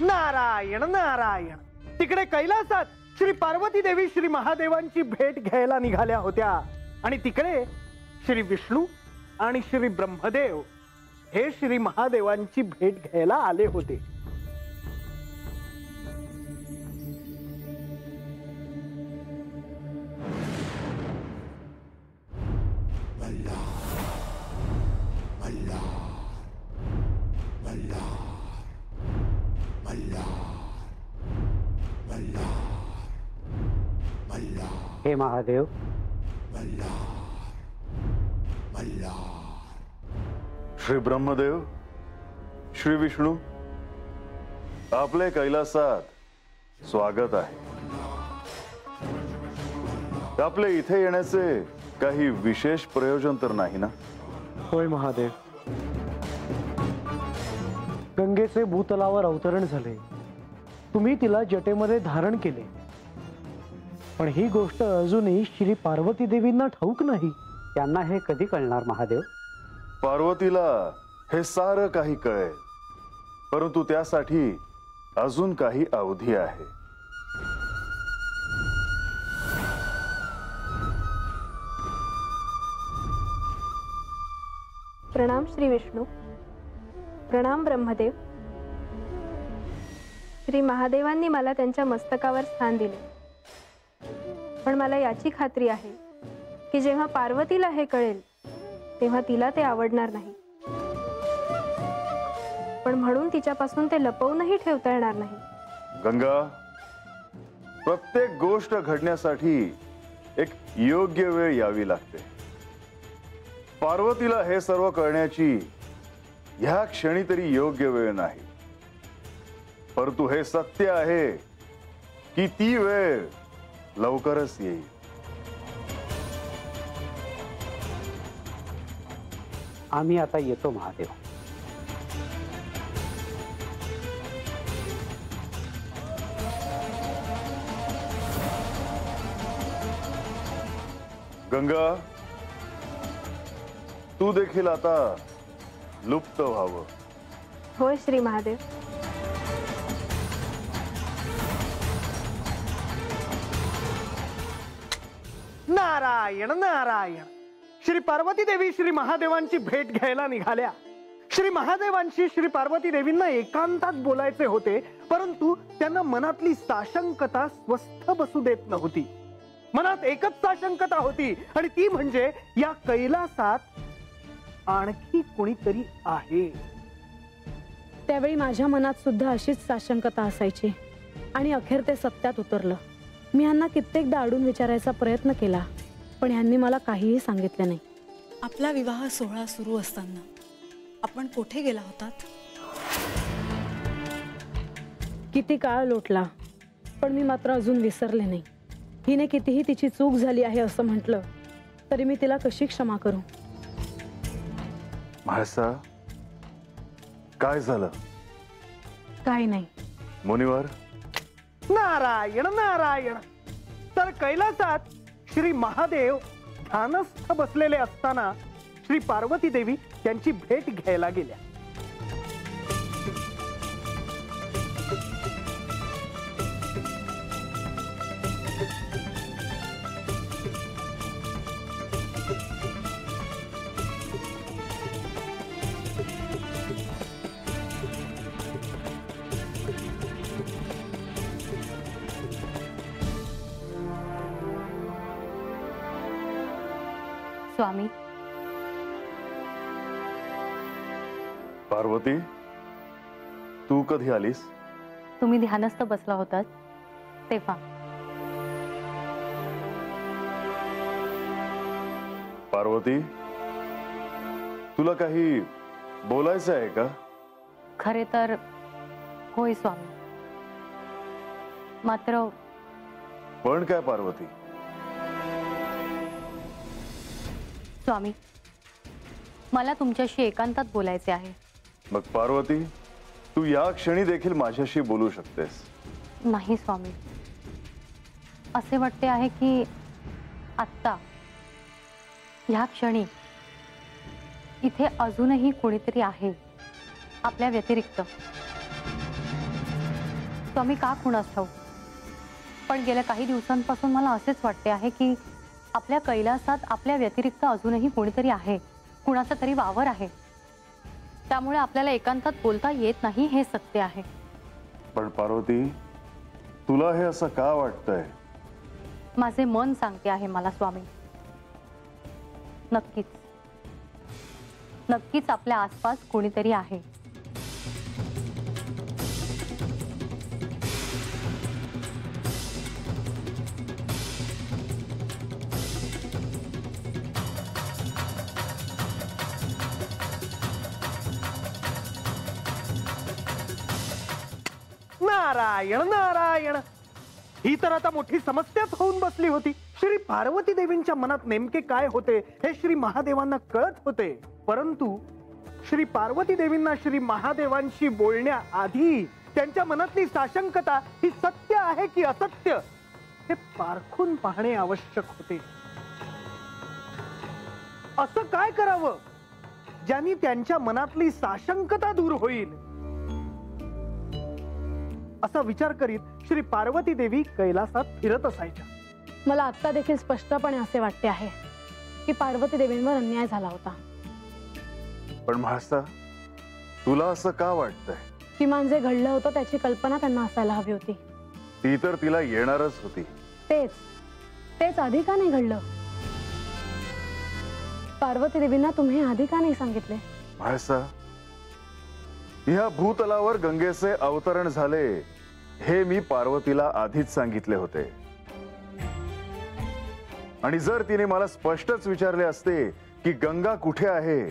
नारायण नारायण. तिकडे कैलासात श्री पार्वती देवी श्री महादेवांची भेट घ्यायला निघाल्या होत्या आणि तिकडे श्री विष्णू आणि श्री ब्रह्मदेव हे श्री महादेवांची भेट घ्यायला आले होते. हे महादेव, श्री ब्रह्मदेव, श्री विष्णू, आपले कैलासात स्वागत आहे. आपले इथे येण्याचे काही विशेष प्रयोजन तर नाही ना? होय महादेव, गंगेचे भूतलावर अवतरण झाले. तुम्ही तिला जटेमध्ये धारण केले, पण ही गोष्ट अजूनही श्री पार्वती देवींना ठाऊक नाही. त्यांना हे कधी कळणार महादेव? पार्वतीला हे सारं काही कळेल, परंतु त्यासाठी अजून काही अवधी आहे. प्रणाम श्री विष्णू, प्रणाम ब्रह्मदेव. श्री महादेवांनी मला त्यांच्या मस्तकावर स्थान दिले, पण मला याची खात्री आहे की जेव्हा पार्वतीला हे कळेल तेव्हा तिला ते आवडणार नाही. पण म्हणून तिच्यापासून ते लपवूनही ठेवता येणार नाही. गंगा, प्रत्येक गोष्ट घडण्यासाठी एक योग्य वेळ यावी लागते. पार्वतीला हे सर्व कळण्याची ह्या क्षणी तरी योग्य वेळ नाही, परंतु हे सत्य आहे की ती वेळ लवकरच येईल. आम्ही आता येतो महादेव. गंगा, तू देखील आता लुप्त व्हावं. होय श्री महादेव. नारायण नारायण. श्री पार्वती देवी श्री महादेवांची भेट घ्यायला निघाल्या. श्री महादेवांशी श्री पार्वती देवींना एकांतात बोलायचे होते, परंतु त्यांना मनातली साशंकता स्वस्थ बसू देत नव्हती. मनात एकच साशंकता होती, आणि ती म्हणजे या कैलासात आणखी कोणीतरी आहे. त्यावेळी माझ्या मनात सुद्धा अशीच साशंकता असायची, आणि अखेर ते सत्यात उतरलं. मी ह्यांना कित्येकदा अडून विचारायचा प्रयत्न केला, पण ह्यांनी मला काहीही सांगितलं नाही. आपला विवाह सोहळा सुरू असताना आपण कोठे गेला होतात? किती काळ लोटला, पण मी मात्र अजून विसरले नाही. हिने कितीही तिची चूक झाली आहे असं म्हटलं तरी मी तिला कशी क्षमा करू? म्हाळसा, काय झालं? काही नाही. मुनिवर, नारायण नारायण. तर कैलासात श्री महादेव ध्यानस्थ बसलेले असताना श्री पार्वती देवी त्यांची भेट घ्यायला गेल्या. स्वामी. पार्वती, तू कधी आलीस? तुम्ही ध्यानस्थ बसला होतात तेव्हा. पार्वती, तुला काही बोलायचं आहे का? खरे तर होय स्वामी, मात्र. पण काय पार्वती? स्वामी, मला तुमच्याशी एकांतात बोलायचे आहे. मग पार्वती, तू या क्षणी देखील माझ्याशी बोलू शकतेस. नाही स्वामी, असे वाटते आहे की आत्ता ह्या क्षणी इथे अजूनही कोणीतरी आहे आपल्या व्यतिरिक्त. स्वामी का कुणास ठाऊक, पण गेल्या काही दिवसांपासून मला असेच वाटते आहे की आपल्या कैलासात आपल्या व्यतिरिक्त अजूनही कोणीतरी आहे, कुणाचा तरी वावर आहे. त्यामुळे आपल्याला एकांतात बोलता येत नाही हे सत्य आहे. पण पार्वती, तुला हे असं का वाटतंय? माझे मन सांगते आहे मला स्वामी, नक्कीच नक्कीच आपल्या आसपास कोणीतरी आहे. नारायण नारायण, ही तर आता मोठी समस्याच होऊन बसली होती. श्री पार्वती देवींच्या मनात नेमके काय होते हे श्री महादेवांना कळत होते, परंतु श्री पार्वती देवींना श्री महादेवांशी बोलण्याआधी त्यांच्या मनातली साशंकता ही सत्य आहे की असत्य हे पारखून पाहणे आवश्यक होते. असं काय करावं ज्यांनी त्यांच्या मनातली साशंकता दूर होईल, असा विचार करीत श्री पार्वती देवी कैलासात फिरत असायच्या. मला आत्ता देखील स्पष्टपणे असे वाटते आहे की पार्वती देवींवर अन्याय झाला होता. पण म्हाळसा, तुला असं का वाटतंय? किमान जे घडलं होतं त्याची कल्पना त्यांना असायला हवी होती. ती तर तिला येणारच होती. तेच आधी का नाही घडलं? पार्वती देवींना तुम्ही आधी का नाही सांगितले? म्हाळसा, ह्या भूतलावर गंगेचे अवतरण झाले हे मी पार्वतीला आधीच सांगितले होते. आणि जर तिने मला स्पष्टच विचारले असते की गंगा कुठे आहे,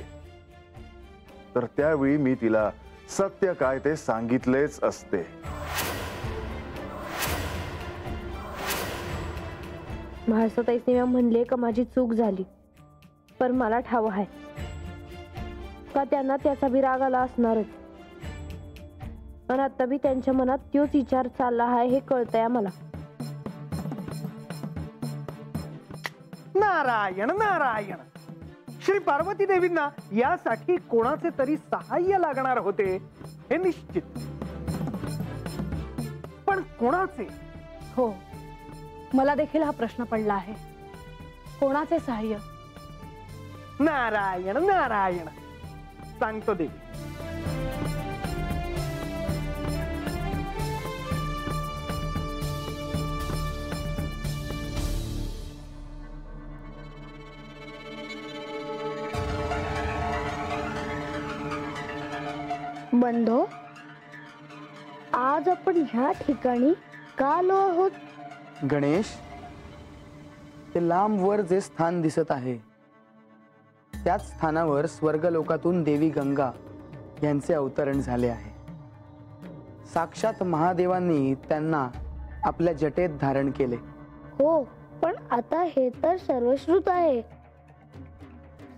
तर त्यावेळी मी तिला सत्य काय ते सांगितलेच असते. म्हाळसाताईसने म्हणले का माझी चूक झाली, पण मला ठाव आहे का त्यांना त्याचा बी राग आला असणारच. पण आता बी त्यांच्या मनात तोच विचार चालला आहे हे कळतंय मला. नारायण नारायण, श्री पार्वती देवींना यासाठी कोणाचे तरी सहाय्य लागणार होते हे निश्चित, पण कोणाचे? हो, मला देखील हा प्रश्न पडला आहे. कोणाचे सहाय्य? नारायण नारायण, सांगतो देवी. बंधो, आज आपण ह्या ठिकाणी का आलो आहोत? गणेश, ते लांब वर जे स्थान दिसत आहे त्याच स्थानावर स्वर्गलोकातून देवी गंगा यांचे अवतरण झाले आहे. साक्षात महादेवांनी त्यांना आपल्या जटेत धारण केले. हो, पण आता हे तर सर्वश्रुत आहे.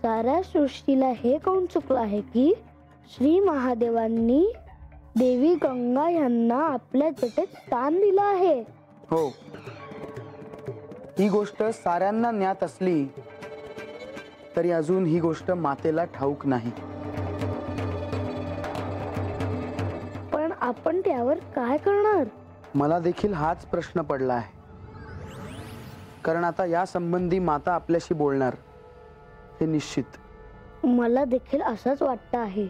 साऱ्या सृष्टीला हे कोण चुकलं आहे की श्री महादेवांनी देवी गंगा यांना आपल्या जटेत स्थान दिलं आहे. हो, ही गोष्ट साऱ्यांना ज्ञात असली तरी अजून ही गोष्ट मातेला ठाऊक नाही. पण आपण त्यावर काय करणार? मला देखील हाच प्रश्न पडला आहे, कारण आता या संबंधी माता आपल्याशी बोलणार हे निश्चित. मला देखील असंच वाटतं आहे.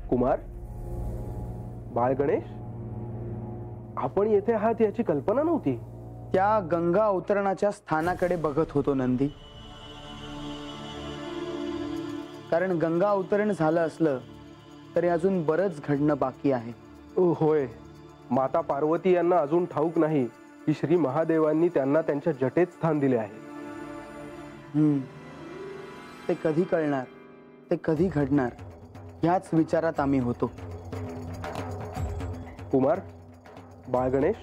कुमार, बाळ गणेश, आपण येथे आहात याची कल्पना नव्हती. त्या गंगा अवतरणाच्या स्थानाकडे बघत होतो नंदी. कारण गंगा अवतरण झालं असलं तरी अजून बरंच घडणं बाकी आहे. होय, माता पार्वती यांना अजून ठाऊक नाही की श्री महादेवांनी त्यांना त्यांच्या जटेत स्थान दिले आहे. ते कधी कळणार, ते कधी घडणार, ह्याच विचारात आम्ही होतो. कुमार, बाळ गणेश,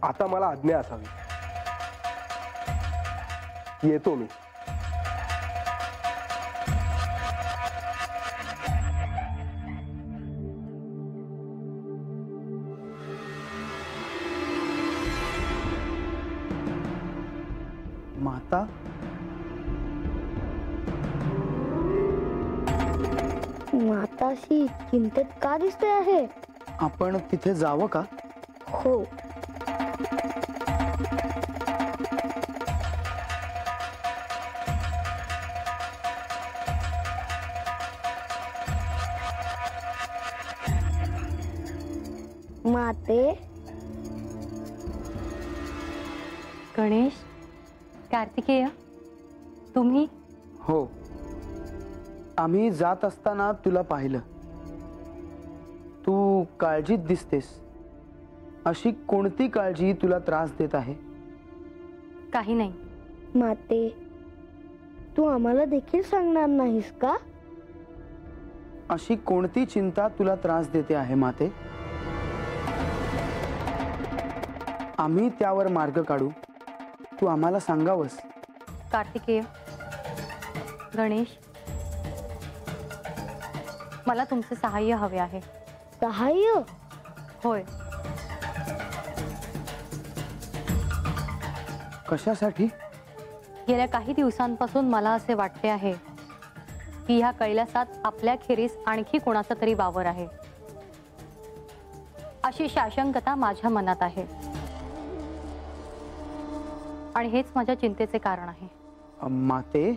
आता मला आज्ञा असावी. येतो मी. माता? माताशी चिंतेत का दिसते आहे? आपण तिथे जावं का? हो. माते, गणेश, कार्तिकेय, तुम्ही? हो, आम्ही जात असताना तुला पाहिलं. तू काळजीत दिसतेस. अशी कोणती काळजी तुला त्रास देत आहे? काही नाही. माते, तू आम्हाला देखील सांगणार नाहीस का? अशी कोणती चिंता तुला त्रास देते आहे माते? आम्ही त्यावर मार्ग काढू. तू आम्हाला सांगावस. कार्तिकेय, गणेश, मला तुमचे सहाय्य हवे आहे. सहाय्य? होय. कशासाठी? गेल्या काही दिवसांपासून मला असे वाटते आहे की ह्या कैलासात आपल्या खेरीस आणखी कोणाचा तरी वावर आहे, अशी साशंकता माझ्या मनात आहे आणि हेच माझ्या चिंतेचे कारण आहे. माते,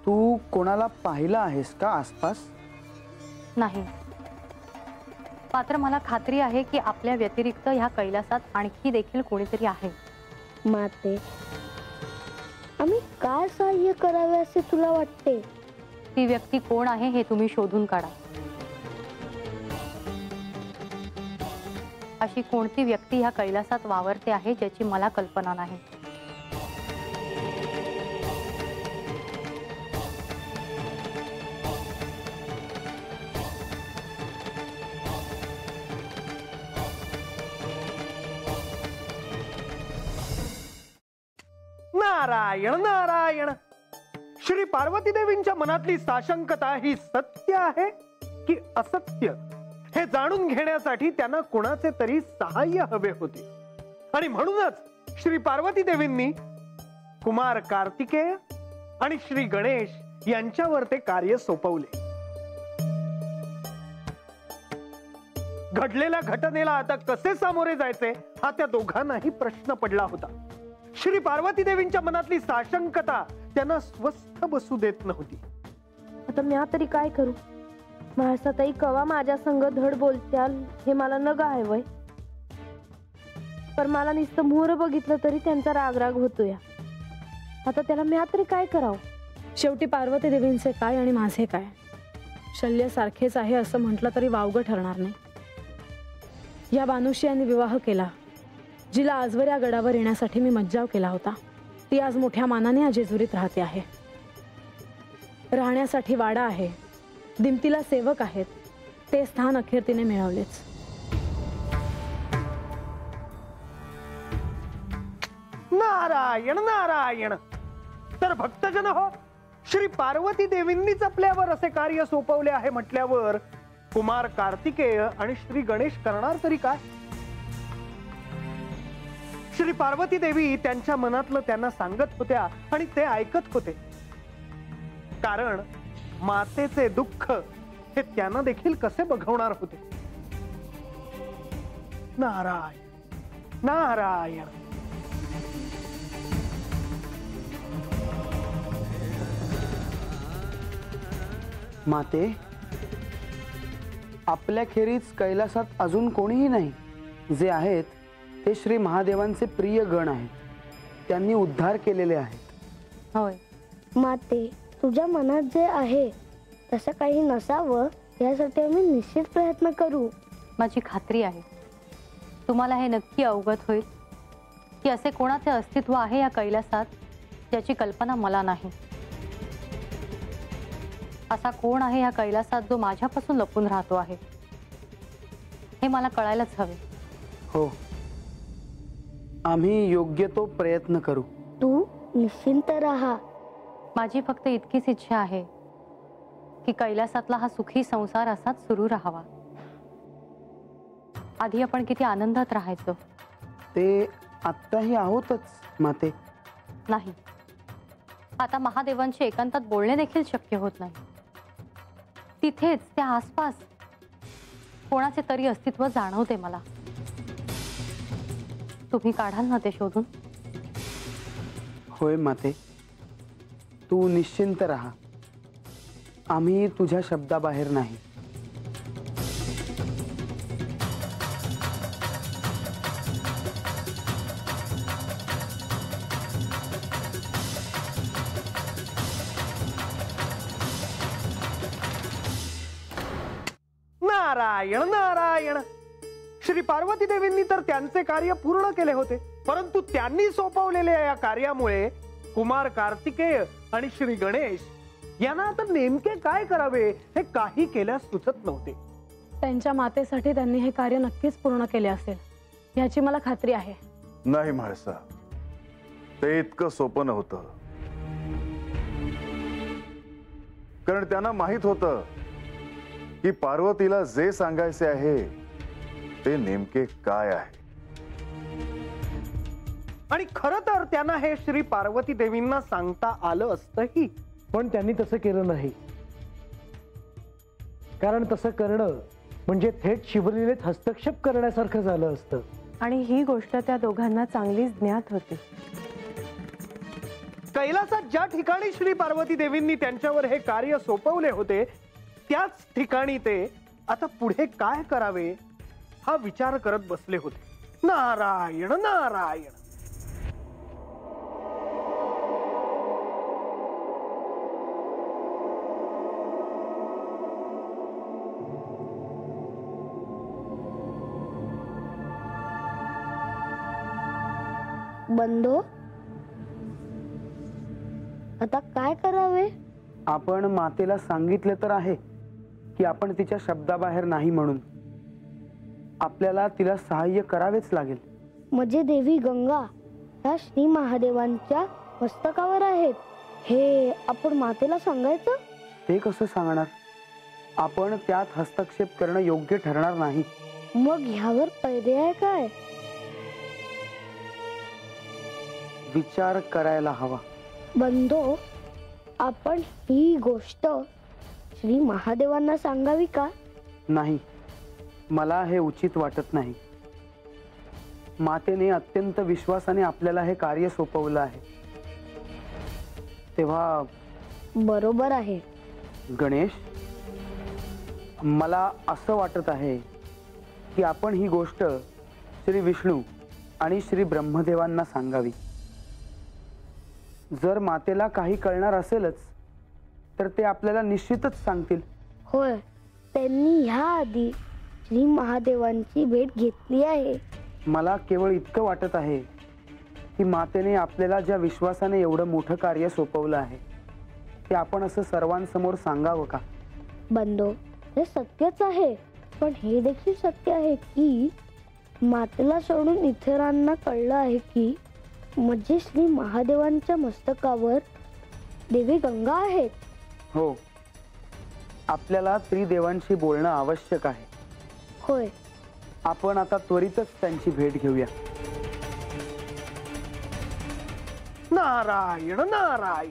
तू कोणाला पाहिलं आहेस का आसपास? नाही, मात्र मला खात्री आहे की आपल्या व्यतिरिक्त ह्या कैलासात आणखी देखील कोणीतरी आहे. माते, आम्ही काय सहाय्य करावे असे तुला वाटते? ती व्यक्ती कोण आहे हे तुम्ही शोधून काढा. अशी कोणती व्यक्ती ह्या कैलासात वावरते आहे ज्याची मला कल्पना नाही. नारायण नारायण. श्री पार्वती देवींच्या मनातली साशंकता ही सत्य आहे की असत्य हे जाणून घेण्यासाठी त्यांना कोणाचे तरी सहाय्य हवे होते. आणि म्हणूनच श्री पार्वती देवींनी कुमार कार्तिकेय आणि श्री गणेश यांच्यावर ते कार्य सोपवले. घडलेल्या घटनेला आता कसे सामोरे जायचे हा त्या दोघांनाही प्रश्न पडला होता. श्री पार्वती देवींच्या मनातली साशंकता त्यांना स्वस्थ बसू देत नव्हती. आता मी तरी काय करू? महासाताई कवा माझ्या संग धड बोलत्याल हे मला न गाय वय. पण मला नुसतं मोहर बघितलं तरी त्यांचा रागराग होतोय. आता त्याला मी तरी काय करावं? शेवटी पार्वती देवींचे काय आणि माझे काय? शल्य सारखेच आहे असं म्हटलं तरी वावगं ठरणार नाही. या बानुशी यांनी विवाह केला, जिला आजवर या गडावर येण्यासाठी मी मज्जाव केला होता. ती आज मोठ्या मानाने या जेजुरीत राहते आहे. राहण्यासाठी वाडा आहे, दिमतीला सेवक आहेत. ते स्थान अखेर तिने मिळवलेच. नारायण नारायण. तर भक्तजन हो, श्री पार्वती देवींनीच आपल्यावर असे कार्य सोपवले आहे म्हटल्यावर कुमार कार्तिकेय आणि श्री गणेश करणार तरी काय? श्री पार्वती देवी त्यांच्या मनातलं त्यांना सांगत होत्या आणि ते ऐकत होते. कारण मातेचे दुःख हे त्यांना देखील कसे बघवणार होते. नारायण नारायण. माते, आपल्या खेरीज कैलासात अजून कोणीही नाही. जे आहेत ते श्री महादेवांचे प्रिय गण आहेत. त्यांनी उद्धार केलेले आहेत. होय. माते, तुझ्या मनात जे आहे तसं काही नसावं यासाठी आम्ही निश्चित प्रयत्न करू. माझी खात्री आहे तुम्हाला हे नक्की अवगत होईल की असे कोणाचे अस्तित्व आहे या कैलासात ज्याची कल्पना मला नाही. असा कोण आहे या कैलासात जो माझ्यापासून लपून राहतो आहे हे मला कळायलाच हवे. हो, आम्ही योग्य तो प्रयत्न करू. तू निश्चिंत राहा. माझी फक्त इतकीच इच्छा आहे की कैलासातला हा सुखी संसार असाच सुरू राहावा. आधी आपण किती आनंदात राहायचो. ते आत्ताही आहोतच माते. नाही, आता महादेवांशी एकांतात बोलणे देखील शक्य होत नाही. तिथेच त्या आसपास कोणाचे तरी अस्तित्व जाणवते मला. तुम्ही काढाल ना ते शोधून? होय माते, तू निश्चिंत राहा. आम्ही तुझ्या शब्दाबाहेर नाही. नारायण नारायण. श्री पार्वती देवींनी तर त्यांचे कार्य पूर्ण केले होते, परंतु त्यांनी सोपवलेल्या या कार्यामुळे कुमार कार्तिकेय आणि श्री गणेश यांना आता नेमके काय करावे हे काही केल्यास सुचत नव्हते. त्यांच्या मातेसाठी त्यांनी हे कार्य नक्कीच पूर्ण केले असेल याची मला खात्री आहे. नाही म्हाळसा, ते इतकं सोपं नव्हतं. कारण त्यांना माहित होतं की पार्वतीला जे सांगायचे आहे ते नेमके काय आहे. आणि खरं तर त्यांना हे श्री पार्वती देवींना सांगता आलं असतंही, पण त्यांनी तसं केलं नाही. कारण तसं करणं म्हणजे थेट शिवलीलेत हस्तक्षेप करण्यासारखं झालं असतं. आणि ही गोष्ट त्या दोघांना चांगलीच ज्ञात होती. कैलासात ज्या ठिकाणी श्री पार्वती देवींनी त्यांच्यावर हे कार्य सोपवले होते त्याच ठिकाणी ते आता पुढे काय करावे हा विचार करत बसले होते. नारायण नारायण. बंधो, आता काय करावे? आपण मातेला सांगितलं तर आहे की आपण तिच्या शब्दाबाहेर नाही म्हणून. आपल्याला तिला सहाय्य करावेच लागेल. म्हणजे देवी गंगा ह्या श्री महादेवांच्या मस्तकावर आहेत हे आपण मातेला सांगायचं? ते कसं सांगणार? आपण त्यात हस्तक्षेप करणं योग्य ठरणार नाही. मग ह्यावर पर्याय काय? विचार करायला हवा. बंधो, आपण ही गोष्ट श्री महादेवांना सांगावी का? नाही, मला हे उचित वाटत नाही. मातेने अत्यंत विश्वासाने आपल्याला हे कार्य सोपवलं आहे. तेव्हा बरोबर आहे. गणेश, मला असं वाटत आहे की आपण ही गोष्ट श्री विष्णू आणि श्री ब्रह्मदेवांना सांगावी. जर मातेला काही कळणार असेलच तर ते आपल्याला निश्चितच सांगतील. होय, त्यांनी ह्या आधी श्री महादेवांची भेट घेतली आहे. मला केवळ इतकं वाटत आहे की मातेने आपल्याला ज्या विश्वासाने एवढं मोठं कार्य सोपवलं आहे ते आपण असं सर्वांसमोर सांगावं का? बंधो, हे सत्यच आहे, पण हे देखील सत्य आहे की मातेला सोडून इतरांना कळलं आहे की म्हणजे श्री महादेवांच्या मस्तकावर देवी गंगा आहेत. हो, आपल्याला त्रिदेवांशी बोलणं आवश्यक आहे. होय, आपण आता त्वरितच त्यांची भेट घेऊया. नारायण नारायण.